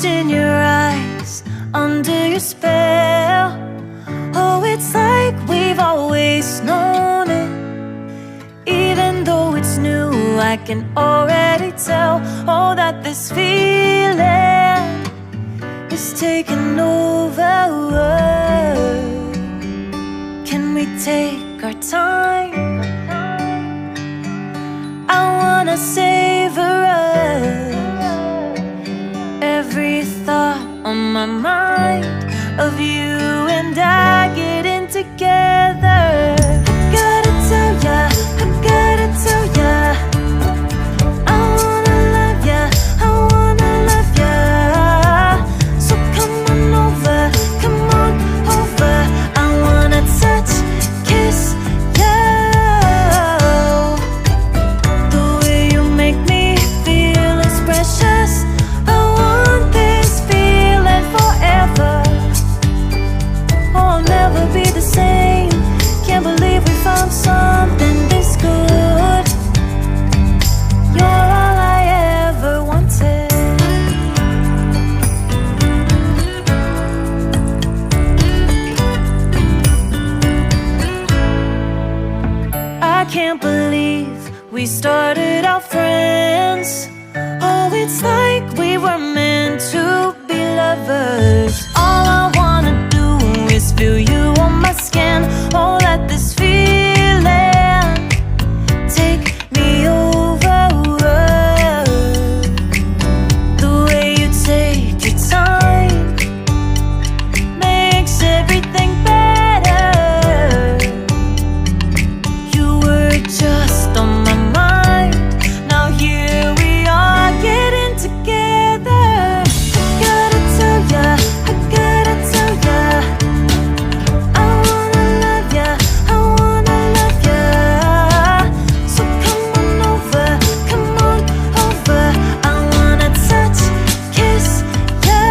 Lost in your eyes, under your spell. Oh, it's like we've always known it. Even though it's new, I can already tell. Oh, that this feeling is taking over. Can we take our time? I wanna savor us. Every thought on my mind of you and I getting together. Gotta tell ya, I gotta tell ya, I wanna love ya, I wanna love ya. So come on over, come on over. I wanna touch, kiss ya. The way you make me feel is precious. I want this feeling forever. Oh, I'll never be the same. Can't believe we found something this good. You're all I ever wanted. I can't believe we started out friends. Oh, it's like we were meant to be lovers. All I wanna do is feel you on my skin. Oh, let this feeling take me over. The way you take your time makes everything better. You were just on my mind. Now here we are getting together. I gotta tell ya, I gotta tell ya, I wanna love ya, I wanna love ya. So come on over, come on over. I wanna touch, kiss ya.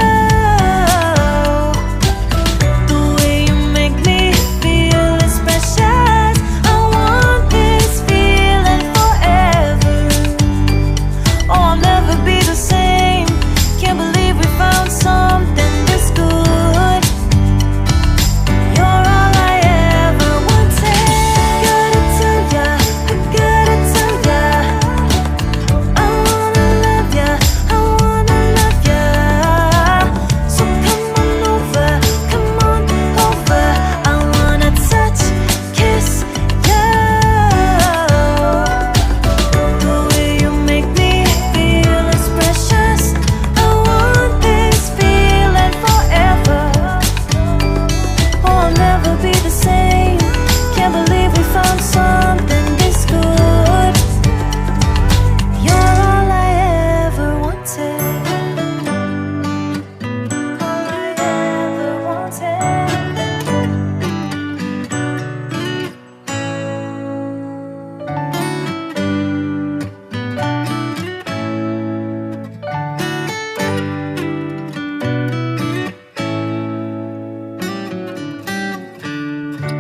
The way you make me feel is precious. I want this feeling forever. Oh, I'll never be the same. Can't believe we found something this good. You're all I ever wanted. Gotta tell ya, I gotta tell ya, I wanna love ya, I wanna love ya. So come on over, come on over. I wanna touch, kiss ya. The way you make me feel is precious. I want this feeling forever. Oh, I'll never be the same. Can't believe we found something this good. You're all I ever wanted. All I ever wanted.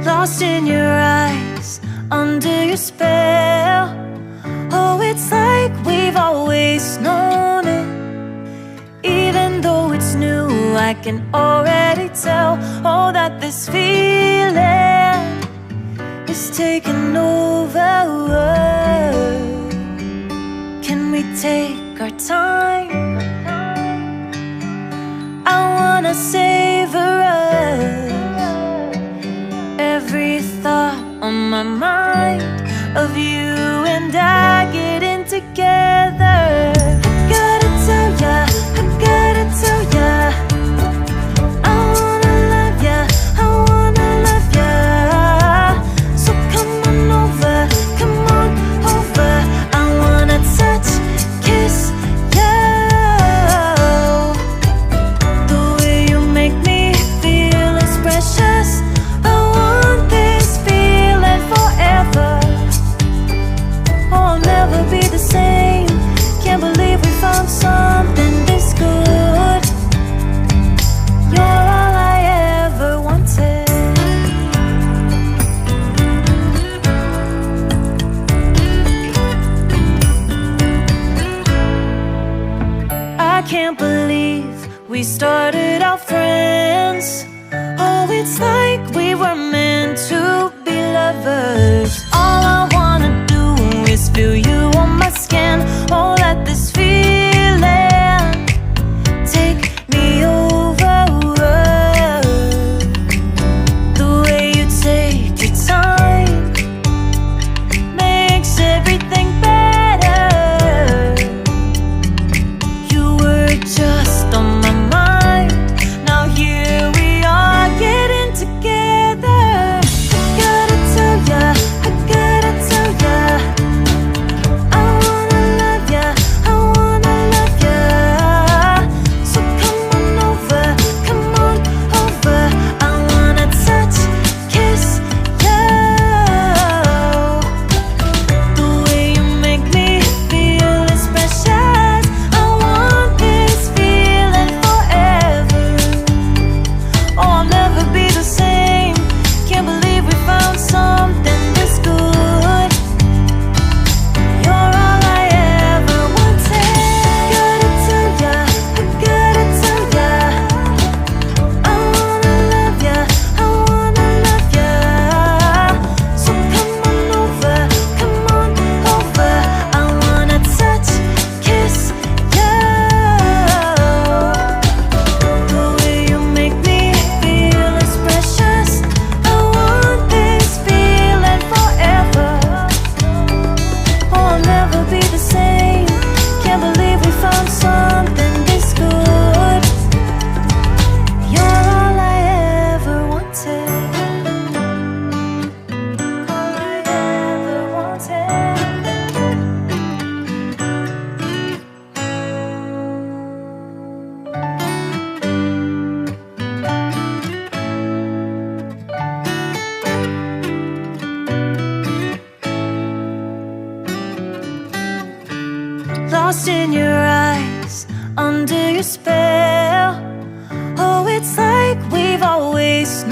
Lost in your eyes, under your spell. Oh, it's like we've always known it. Even though it's new, I can already tell. Oh, that this feeling is taking over. Can we take our time? I wanna savor us. Every thought on my mind of you and I getting together. Gotta tell ya, I gotta tell ya, I wanna love ya, I wanna lost in your eyes, under your spell. Oh, it's like we've always known.